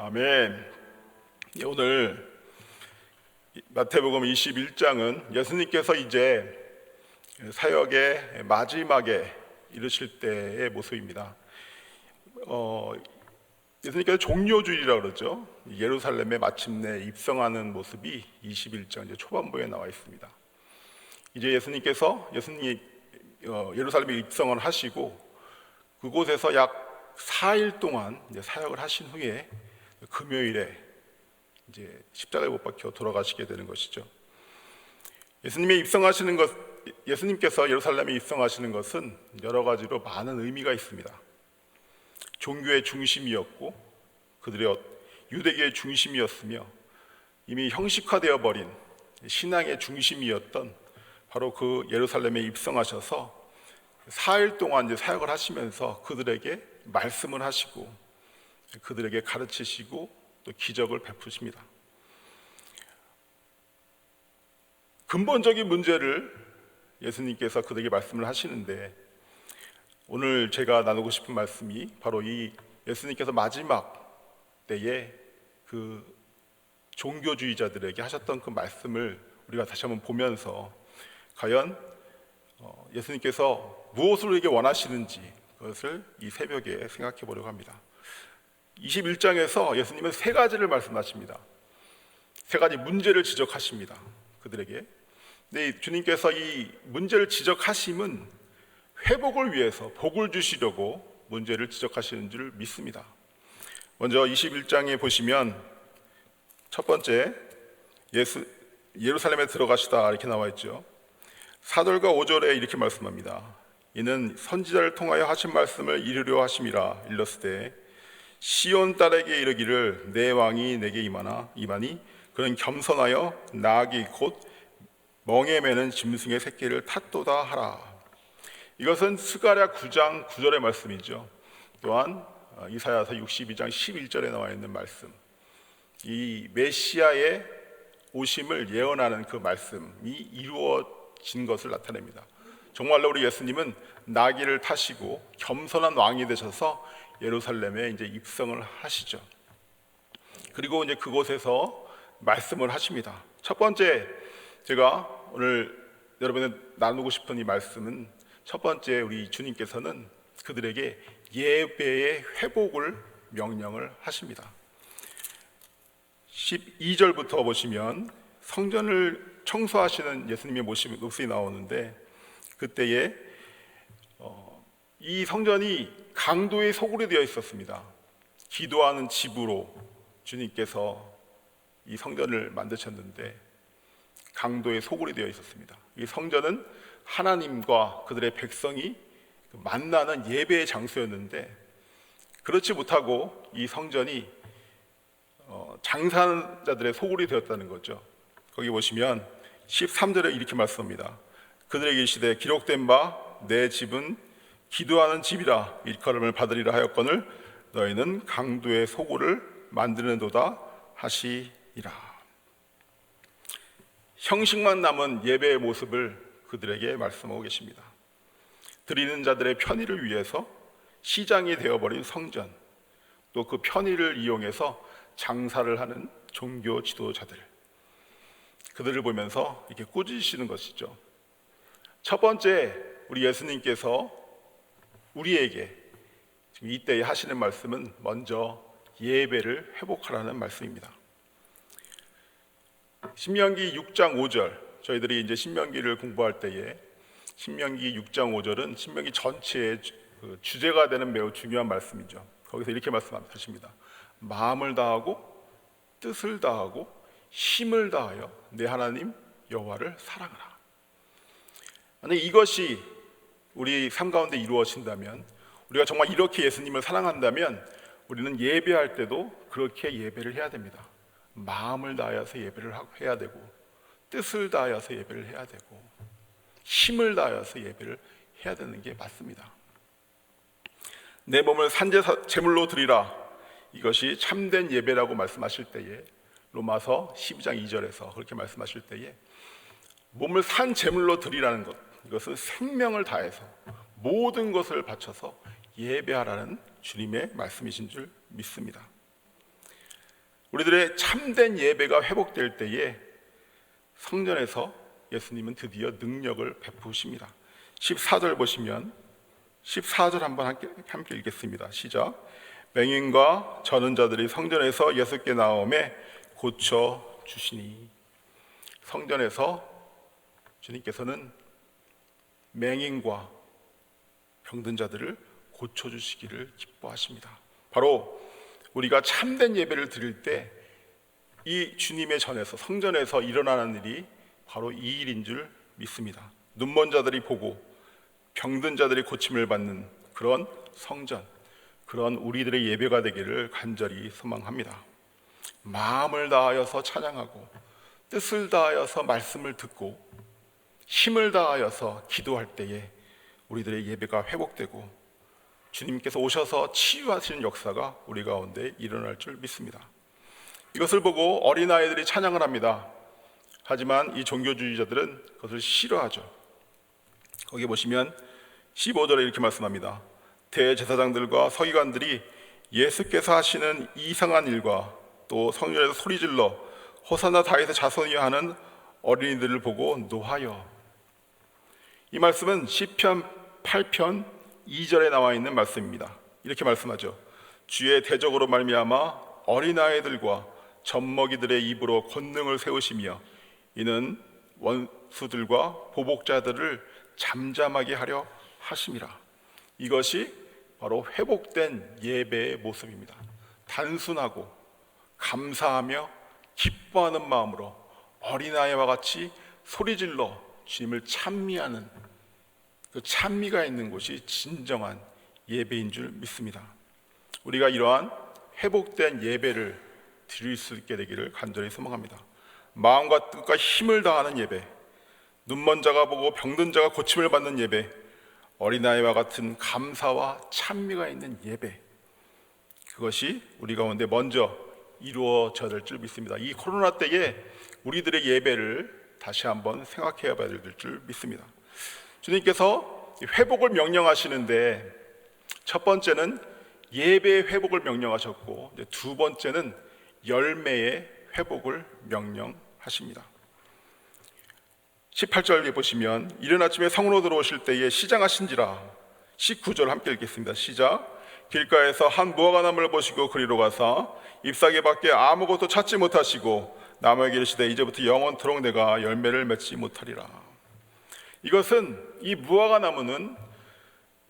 아멘. 오늘 마태복음 21장은 예수님께서 이제 사역의 마지막에 이르실 때의 모습입니다. 예수님께서 종료주일이라고 그러죠. 예루살렘에 마침내 입성하는 모습이 21장 이제 초반부에 나와 있습니다. 이제 예수님께서 예루살렘에 입성을 하시고 그곳에서 약 4일 동안 이제 사역을 하신 후에 금요일에 이제 십자가에 못 박혀 돌아가시게 되는 것이죠. 예수님께서 예루살렘에 입성하시는 것은 여러 가지로 많은 의미가 있습니다. 종교의 중심이었고 그들의 유대교의 중심이었으며 이미 형식화되어 버린 신앙의 중심이었던 바로 그 예루살렘에 입성하셔서 4일 동안 이제 사역을 하시면서 그들에게 말씀을 하시고 그들에게 가르치시고 또 기적을 베푸십니다. 근본적인 문제를 예수님께서 그들에게 말씀을 하시는데 오늘 제가 나누고 싶은 말씀이 바로 이 예수님께서 마지막 때에 그 종교주의자들에게 하셨던 그 말씀을 우리가 다시 한번 보면서 과연 예수님께서 무엇을 우리에게 원하시는지 그것을 이 새벽에 생각해 보려고 합니다. 21장에서 예수님은 세 가지를 말씀하십니다. 세 가지 문제를 지적하십니다. 그들에게. 근데 주님께서 이 문제를 지적하심은 회복을 위해서 복을 주시려고 문제를 지적하시는 줄 믿습니다. 먼저 21장에 보시면 첫 번째 예루살렘에 들어가시다 이렇게 나와 있죠. 4절과 5절에 이렇게 말씀합니다. 이는 선지자를 통하여 하신 말씀을 이루려 하심이라. 일렀으되 시온 딸에게 이르기를 내 왕이 내게 임하니 그는 겸손하여 나귀 곧 멍에 매는 짐승의 새끼를 탔도다 하라. 이것은 스가랴 9장 9절의 말씀이죠. 또한 이사야서 62장 11절에 나와 있는 말씀, 이 메시아의 오심을 예언하는 그 말씀이 이루어진 것을 나타냅니다. 정말로 우리 예수님은 나귀를 타시고 겸손한 왕이 되셔서 예루살렘에 이제 입성을 하시죠. 그리고 이제 그곳에서 말씀을 하십니다. 첫 번째 제가 오늘 여러분에 나누고 싶은 이 말씀은 첫 번째 우리 주님께서는 그들에게 예배의 회복을 명령을 하십니다. 12절부터 보시면 성전을 청소하시는 예수님의 모습이 나오는데 그때에 이 성전이 강도의 소굴이 되어 있었습니다. 기도하는 집으로 주님께서 이 성전을 만드셨는데 강도의 소굴이 되어 있었습니다. 이 성전은 하나님과 그들의 백성이 만나는 예배의 장소였는데 그렇지 못하고 이 성전이 장사하는 자들의 소굴이 되었다는 거죠. 거기 보시면 13절에 이렇게 말씀합니다. 그들에게 이르시되 기록된 바 내 집은 기도하는 집이라 일컬음을 받으리라 하였거늘 너희는 강도의 소굴을 만드는도다 하시리라. 형식만 남은 예배의 모습을 그들에게 말씀하고 계십니다. 드리는 자들의 편의를 위해서 시장이 되어버린 성전, 또 그 편의를 이용해서 장사를 하는 종교 지도자들, 그들을 보면서 이렇게 꾸짖으시는 것이죠. 첫 번째 우리 예수님께서 우리에게 지금 이때에 하시는 말씀은 먼저 예배를 회복하라는 말씀입니다. 신명기 6장 5절, 저희들이 이제 신명기를 공부할 때에 신명기 6장 5절은 신명기 전체의 주제가 되는 매우 중요한 말씀이죠. 거기서 이렇게 말씀하십니다. 마음을 다하고 뜻을 다하고 힘을 다하여 내 하나님 여호와를 사랑하라. 만약 이것이 우리 삶 가운데 이루어진다면, 우리가 정말 이렇게 예수님을 사랑한다면 우리는 예배할 때도 그렇게 예배를 해야 됩니다. 마음을 다하여서 예배를 해야 되고 뜻을 다하여서 예배를 해야 되고 힘을 다하여서 예배를 해야 되는 게 맞습니다. 내 몸을 산제 제물로 드리라. 이것이 참된 예배라고 말씀하실 때에 로마서 12장 2절에서 그렇게 말씀하실 때에 몸을 산 제물로 드리라는 것, 이것은 생명을 다해서 모든 것을 바쳐서 예배하라는 주님의 말씀이신 줄 믿습니다. 우리들의 참된 예배가 회복될 때에 성전에서 예수님은 드디어 능력을 베푸십니다. 14절 보시면 14절 한번 함께 읽겠습니다. 시작. 맹인과 저는 자들이 성전에서 예수께 나오매 고쳐 주시니. 성전에서 주님께서는 맹인과 병든 자들을 고쳐 주시기를 기뻐하십니다. 바로 우리가 참된 예배를 드릴 때 이 주님의 전에서 성전에서 일어나는 일이 바로 이 일인 줄 믿습니다. 눈먼 자들이 보고 병든 자들이 고침을 받는 그런 성전, 그런 우리들의 예배가 되기를 간절히 소망합니다. 마음을 다하여서 찬양하고 뜻을 다하여서 말씀을 듣고 힘을 다하여서 기도할 때에 우리들의 예배가 회복되고 주님께서 오셔서 치유하시는 역사가 우리 가운데 일어날 줄 믿습니다. 이것을 보고 어린아이들이 찬양을 합니다. 하지만 이 종교주의자들은 그것을 싫어하죠. 거기 보시면 15절에 이렇게 말씀합니다. 대제사장들과 서기관들이 예수께서 하시는 이상한 일과 또 성전에서 소리질러 호산나 다윗의 자손이여 하는 어린이들을 보고 노하여. 이 말씀은 시편 8편 2절에 나와 있는 말씀입니다. 이렇게 말씀하죠. 주의 대적으로 말미암아 어린아이들과 젖먹이들의 입으로 권능을 세우시며 이는 원수들과 보복자들을 잠잠하게 하려 하심이라. 이것이 바로 회복된 예배의 모습입니다. 단순하고 감사하며 기뻐하는 마음으로 어린아이와 같이 소리질러 주님을 찬미하는 그 찬미가 있는 곳이 진정한 예배인 줄 믿습니다. 우리가 이러한 회복된 예배를 드릴 수 있게 되기를 간절히 소망합니다. 마음과 뜻과 힘을 다하는 예배, 눈먼 자가 보고 병든 자가 고침을 받는 예배, 어린아이와 같은 감사와 찬미가 있는 예배, 그것이 우리 가운데 먼저 이루어져야 될 줄 믿습니다. 이 코로나 때에 우리들의 예배를 다시 한번 생각해 봐야 될 줄 믿습니다. 주님께서 회복을 명령하시는데 첫 번째는 예배의 회복을 명령하셨고 두 번째는 열매의 회복을 명령하십니다. 18절에 보시면 이른 아침에 성으로 들어오실 때에 시장하신지라. 19절 함께 읽겠습니다. 시작. 길가에서 한 무화과나무를 보시고 그리로 가사 잎사귀 밖에 아무것도 찾지 못하시고 나무에게 이르시되 이제부터 영원토록 내가 열매를 맺지 못하리라. 이것은 이 무화과나무는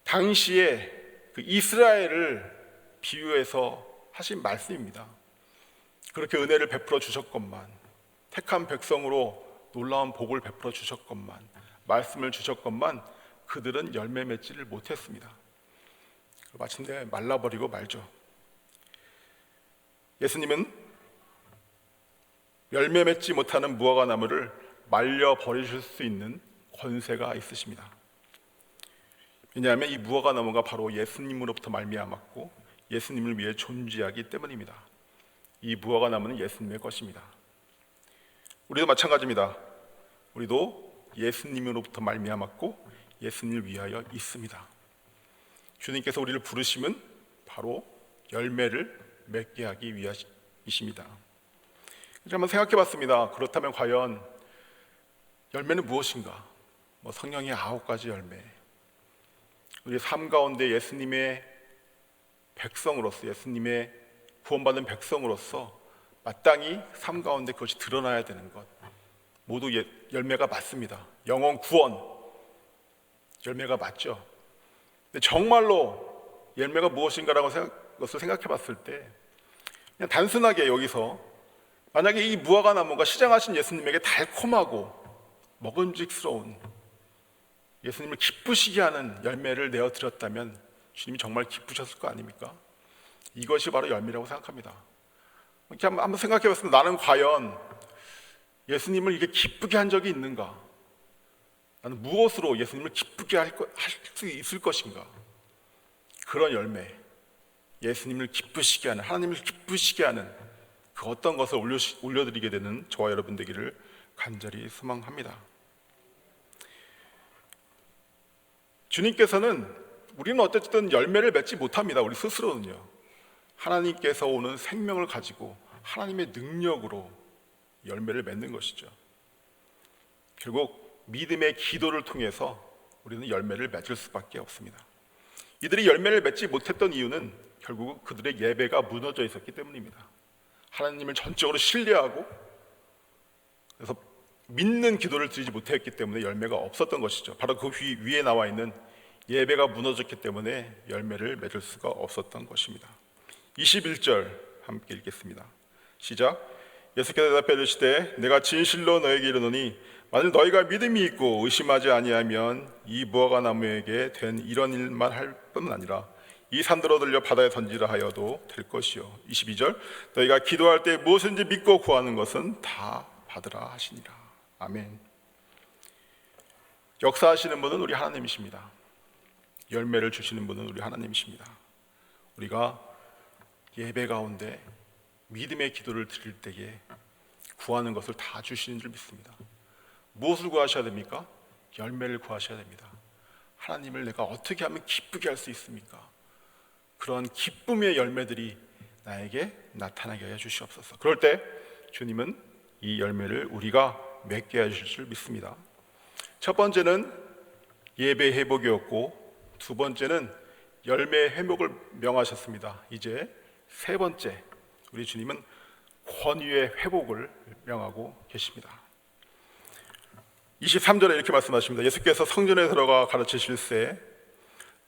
당시에 그 이스라엘을 비유해서 하신 말씀입니다. 그렇게 은혜를 베풀어 주셨건만, 택한 백성으로 놀라운 복을 베풀어 주셨건만, 말씀을 주셨건만 그들은 열매 맺지를 못했습니다. 마침내 말라버리고 말죠. 예수님은 열매 맺지 못하는 무화과나무를 말려버리실 수 있는 권세가 있으십니다. 왜냐하면 이 무화과나무가 바로 예수님으로부터 말미암았고 예수님을 위해 존재하기 때문입니다. 이 무화과나무는 예수님의 것입니다. 우리도 마찬가지입니다. 우리도 예수님으로부터 말미암았고 예수님을 위하여 있습니다. 주님께서 우리를 부르심은 바로 열매를 맺게 하기 위하십니다. 한번 생각해 봤습니다. 그렇다면 과연 열매는 무엇인가? 성령의 9가지 열매, 우리 삶 가운데 예수님의 백성으로서, 예수님의 구원받은 백성으로서 마땅히 삶 가운데 그것이 드러나야 되는 것, 모두 열매가 맞습니다. 영혼 구원 열매가 맞죠. 근데 정말로 열매가 무엇인가라고 것을 생각해 봤을 때 그냥 단순하게 여기서 만약에 이 무화과나무가 시장하신 예수님에게 달콤하고 먹음직스러운, 예수님을 기쁘시게 하는 열매를 내어드렸다면 주님이 정말 기쁘셨을 거 아닙니까? 이것이 바로 열매라고 생각합니다. 이렇게 한번 생각해 봤을 때 나는 과연 예수님을 이게 기쁘게 한 적이 있는가? 나는 무엇으로 예수님을 기쁘게 할 수 있을 것인가? 그런 열매, 예수님을 기쁘시게 하는, 하나님을 기쁘시게 하는 그 어떤 것을 올려드리게 되는 저와 여러분 되기를 간절히 소망합니다. 주님께서는, 우리는 어쨌든 열매를 맺지 못합니다. 우리 스스로는요. 하나님께서 오는 생명을 가지고 하나님의 능력으로 열매를 맺는 것이죠. 결국 믿음의 기도를 통해서 우리는 열매를 맺을 수밖에 없습니다. 이들이 열매를 맺지 못했던 이유는 결국 그들의 예배가 무너져 있었기 때문입니다. 하나님을 전적으로 신뢰하고 그래서 믿는 기도를 드리지 못했기 때문에 열매가 없었던 것이죠. 바로 그 위에 나와 있는 예배가 무너졌기 때문에 열매를 맺을 수가 없었던 것입니다. 21절 함께 읽겠습니다. 시작. 예수께서 대답해 이르시되 내가 진실로 너에게 이르노니 만일 너희가 믿음이 있고 의심하지 아니하면 이 무화과 나무에게 된 이런 일만 할 뿐만 아니라 이 산들어 들려 바다에 던지라 하여도 될 것이요. 22절 너희가 기도할 때 무엇인지 믿고 구하는 것은 다 받으라 하시니라. 아멘. 역사하시는 분은 우리 하나님이십니다. 열매를 주시는 분은 우리 하나님이십니다. 우리가 예배 가운데 믿음의 기도를 드릴 때에 구하는 것을 다 주시는 줄 믿습니다. 무엇을 구하셔야 됩니까? 열매를 구하셔야 됩니다. 하나님을 내가 어떻게 하면 기쁘게 할 수 있습니까? 그런 기쁨의 열매들이 나에게 나타나게 하여 주시옵소서. 그럴 때 주님은 이 열매를 우리가 맺게 해주실 줄 믿습니다. 첫 번째는 예배 회복이었고 두 번째는 열매 회복을 명하셨습니다. 이제 세 번째 우리 주님은 권위의 회복을 명하고 계십니다. 23절에 이렇게 말씀하십니다. 예수께서 성전에 들어가 가르치실새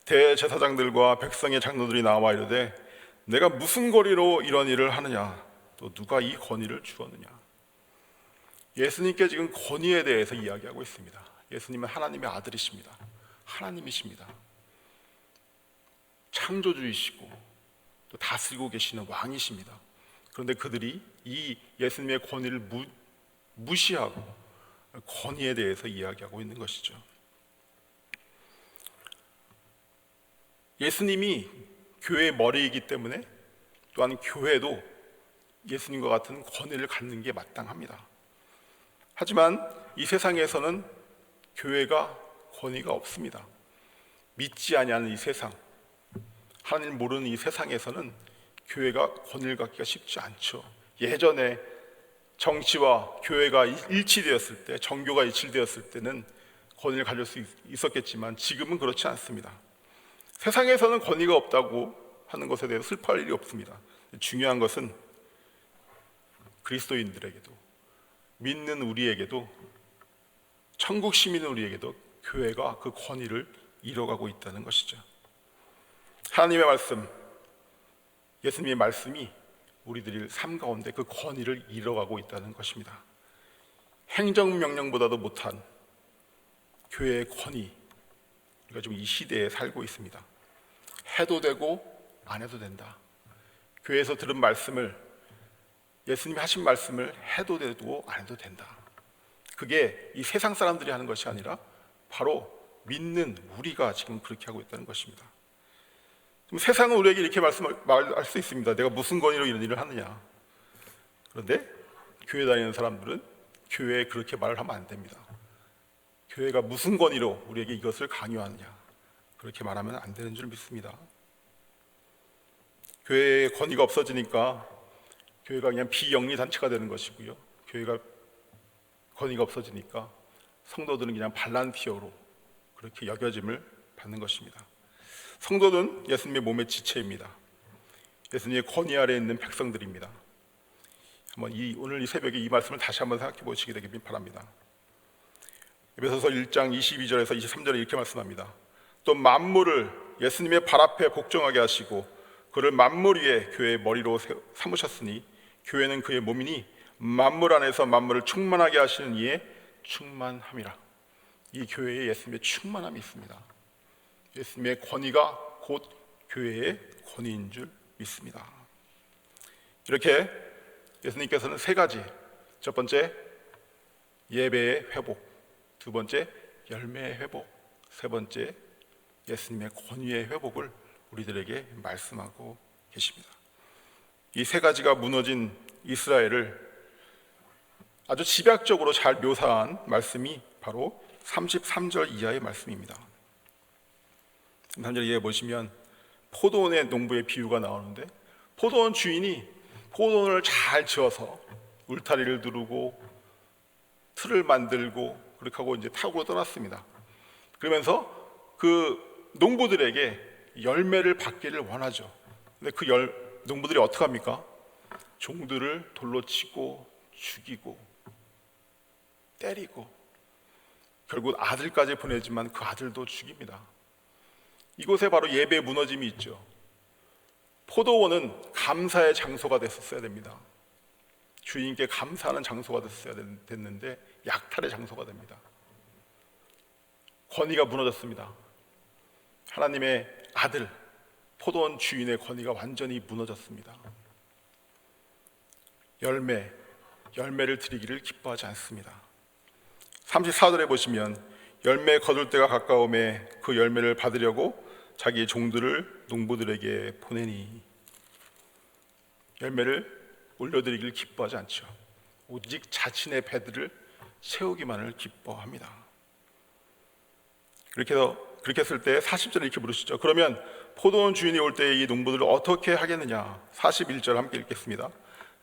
대제사장들과 백성의 장로들이 나와 이르되 내가 무슨 권위로 이런 일을 하느냐 또 누가 이 권위를 주었느냐. 예수님께 지금 권위에 대해서 이야기하고 있습니다. 예수님은 하나님의 아들이십니다. 하나님이십니다. 창조주이시고 또 다스리고 계시는 왕이십니다. 그런데 그들이 이 예수님의 권위를 무시하고 권위에 대해서 이야기하고 있는 것이죠. 예수님이 교회의 머리이기 때문에 또한 교회도 예수님과 같은 권위를 갖는 게 마땅합니다. 하지만 이 세상에서는 교회가 권위가 없습니다. 믿지 아니하는 이 세상, 하나님을 모르는 이 세상에서는 교회가 권위를 갖기가 쉽지 않죠. 예전에 정치와 교회가 일치되었을 때, 정교가 일치되었을 때는 권위를 가질 수 있었겠지만 지금은 그렇지 않습니다. 세상에서는 권위가 없다고 하는 것에 대해서 슬퍼할 일이 없습니다. 중요한 것은 그리스도인들에게도, 믿는 우리에게도, 천국 시민인 우리에게도 교회가 그 권위를 이뤄가고 있다는 것이죠. 하나님의 말씀, 예수님의 말씀이 우리들의 삶 가운데 그 권위를 이뤄가고 있다는 것입니다. 행정명령보다도 못한 교회의 권위, 우리가 지금 이 시대에 살고 있습니다. 해도 되고 안 해도 된다. 교회에서 들은 말씀을, 예수님이 하신 말씀을 해도 되고 안 해도 된다. 그게 이 세상 사람들이 하는 것이 아니라 바로 믿는 우리가 지금 그렇게 하고 있다는 것입니다. 세상은 우리에게 이렇게 말할 수 있습니다. 내가 무슨 권위로 이런 일을 하느냐. 그런데 교회 다니는 사람들은 교회에 그렇게 말을 하면 안 됩니다. 교회가 무슨 권위로 우리에게 이것을 강요하느냐, 그렇게 말하면 안 되는 줄 믿습니다. 교회의 권위가 없어지니까 교회가 그냥 비영리 단체가 되는 것이고요, 교회가 권위가 없어지니까 성도들은 그냥 발란티어로 그렇게 여겨짐을 받는 것입니다. 성도는 예수님의 몸의 지체입니다. 예수님의 권위 아래에 있는 백성들입니다. 오늘 이 새벽에 이 말씀을 다시 한번 생각해 보시게 되길 바랍니다. 에베소서 1장 22절에서 23절에 이렇게 말씀합니다. 또 만물을 예수님의 발 앞에 복종하게 하시고 그를 만물 위에 교회의 머리로 삼으셨으니 교회는 그의 몸이니 만물 안에서 만물을 충만하게 하시는 이의 충만함이라. 이 교회에 예수님의 충만함이 있습니다. 예수님의 권위가 곧 교회의 권위인 줄 믿습니다. 이렇게 예수님께서는 세 가지, 첫 번째 예배의 회복, 두 번째 열매의 회복, 세 번째 예수님의 권위의 회복을 우리들에게 말씀하고 계십니다. 이 세 가지가 무너진 이스라엘을 아주 집약적으로 잘 묘사한 말씀이 바로 33절 이하의 말씀입니다. 33절 이하에 보시면 포도원의 농부의 비유가 나오는데, 포도원 주인이 포도원을 잘 지어서 울타리를 두르고 틀을 만들고 그렇게 하고 이제 타고 떠났습니다. 그러면서 그 농부들에게 열매를 받기를 원하죠. 근데 그 농부들이 어떻게 합니까? 종들을 돌로 치고 죽이고 때리고 결국 아들까지 보내지만 그 아들도 죽입니다. 이곳에 바로 예배의 무너짐이 있죠. 포도원은 감사의 장소가 됐었어야 됩니다. 주인께 감사하는 장소가 됐는데 약탈의 장소가 됩니다. 권위가 무너졌습니다. 하나님의 아들, 포도원 주인의 권위가 완전히 무너졌습니다. 열매를 드리기를 기뻐하지 않습니다. 34절에 보시면 열매 거둘 때가 가까움에 그 열매를 받으려고 자기 종들을 농부들에게 보내니, 열매를 올려드리기를 기뻐하지 않죠. 오직 자신의 배들을 세우기만을 기뻐합니다. 그렇게 했을 때 40절에 이렇게 물으시죠. 그러면 포도원 주인이 올 때에 이 농부들을 어떻게 하겠느냐. 41절 함께 읽겠습니다.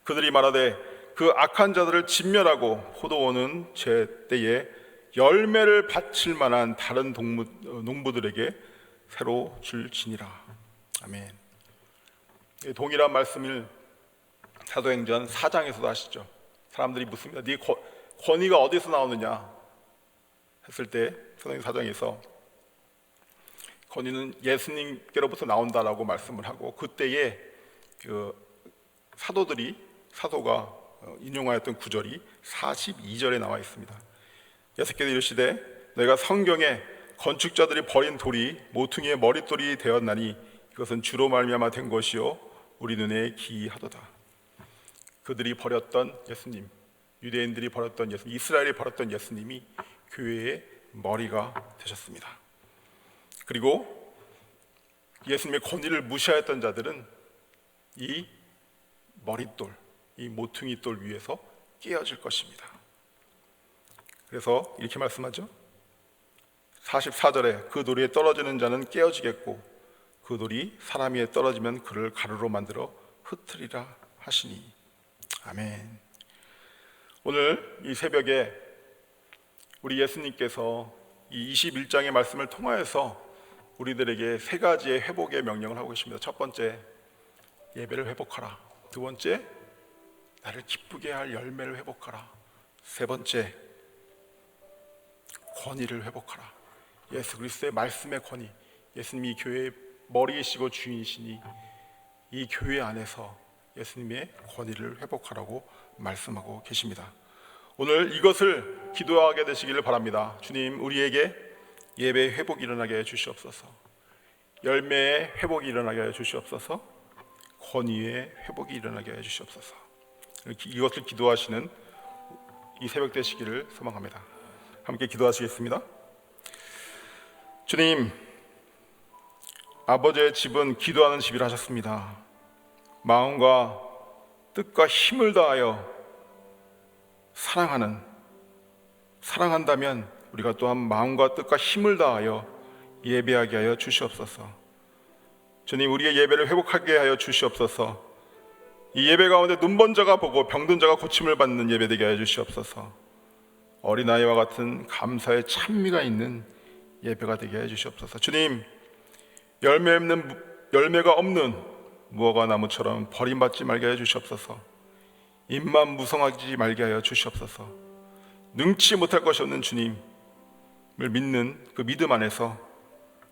그들이 말하되 그 악한 자들을 진멸하고 포도원은 제 때에 열매를 바칠 만한 다른 농부들에게 새로 줄지니라. 아멘. 동일한 말씀을 사도행전 4장에서도 하시죠. 사람들이 묻습니다. 네 권위가 어디서 나오느냐 했을 때 사도행전 4장에서 권위는 예수님께로부터 나온다라고 말씀을 하고, 그때에 그 사도가 인용하였던 구절이 42절에 나와 있습니다. 예수께서 이르시되 너희가 성경에 건축자들이 버린 돌이 모퉁이의 머릿돌이 되었나니 이것은 주로 말미암아 된 것이요 우리 눈에 기이하도다. 그들이 버렸던 예수님, 유대인들이 버렸던 예수님, 이스라엘이 버렸던 예수님이 교회의 머리가 되셨습니다. 그리고 예수님의 권위를 무시하였던 자들은 이 머릿돌, 이 모퉁이 돌 위에서 깨어질 것입니다. 그래서 이렇게 말씀하죠. 44절에 그 돌 위에 떨어지는 자는 깨어지겠고 그 돌이 사람 위에 떨어지면 그를 가루로 만들어 흩으리라 하시니. 아멘. 오늘 이 새벽에 우리 예수님께서 이 21장의 말씀을 통하여서 우리들에게 세 가지의 회복의 명령을 하고 계십니다. 첫 번째, 예배를 회복하라. 두 번째, 나를 기쁘게 할 열매를 회복하라. 세 번째, 권위를 회복하라. 예수 그리스도의 말씀의 권위, 예수님이 교회의 머리이시고 주인이시니 이 교회 안에서 예수님의 권위를 회복하라고 말씀하고 계십니다. 오늘 이것을 기도하게 되시기를 바랍니다. 주님, 우리에게 예배의 회복이 일어나게 해 주시옵소서. 열매의 회복이 일어나게 해 주시옵소서. 권위의 회복이 일어나게 해 주시옵소서. 이것을 기도하시는 이 새벽 되시기를 소망합니다. 함께 기도하시겠습니다. 주님, 아버지의 집은 기도하는 집이라 하셨습니다. 마음과 뜻과 힘을 다하여 사랑한다면 우리가 또한 마음과 뜻과 힘을 다하여 예배하게 하여 주시옵소서. 주님, 우리의 예배를 회복하게 하여 주시옵소서. 이 예배 가운데 눈먼 자가 보고 병든 자가 고침을 받는 예배 되게 하여 주시옵소서. 어린아이와 같은 감사의 찬미가 있는 예배가 되게 해 주시옵소서. 주님, 열매가 없는 무화과 나무처럼 버림받지 말게 해 주시옵소서. 입만 무성하지 말게 하여 주시옵소서. 능치 못할 것이 없는 주님을 믿는 그 믿음 안에서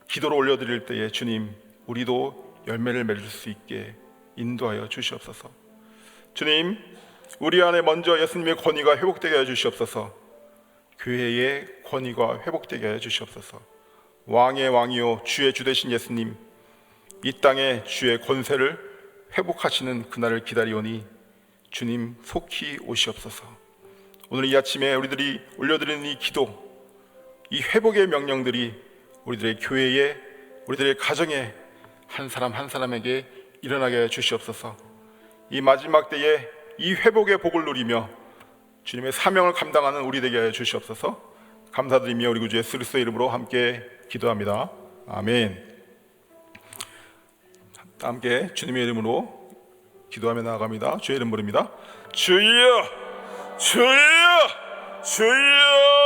기도를 올려드릴 때에 주님, 우리도 열매를 맺을 수 있게 인도하여 주시옵소서. 주님, 우리 안에 먼저 예수님의 권위가 회복되게 해 주시옵소서. 교회의 권위가 회복되게 해 주시옵소서. 왕의 왕이요 주의 주 되신 예수님, 이 땅에 주의 권세를 회복하시는 그날을 기다리오니 주님 속히 오시옵소서. 오늘 이 아침에 우리들이 올려드리는 이 기도, 이 회복의 명령들이 우리들의 교회에, 우리들의 가정에 한 사람 한 사람에게 일어나게 해 주시옵소서. 이 마지막 때에 이 회복의 복을 누리며 주님의 사명을 감당하는 우리 되게 해 주시옵소서. 감사드리며 우리 구주 예수 그리스도의 이름으로 함께 기도합니다. 아멘. 함께 주님의 이름으로 기도하며 나아갑니다. 주의 이름 부릅니다. 주여, 주여, 주여.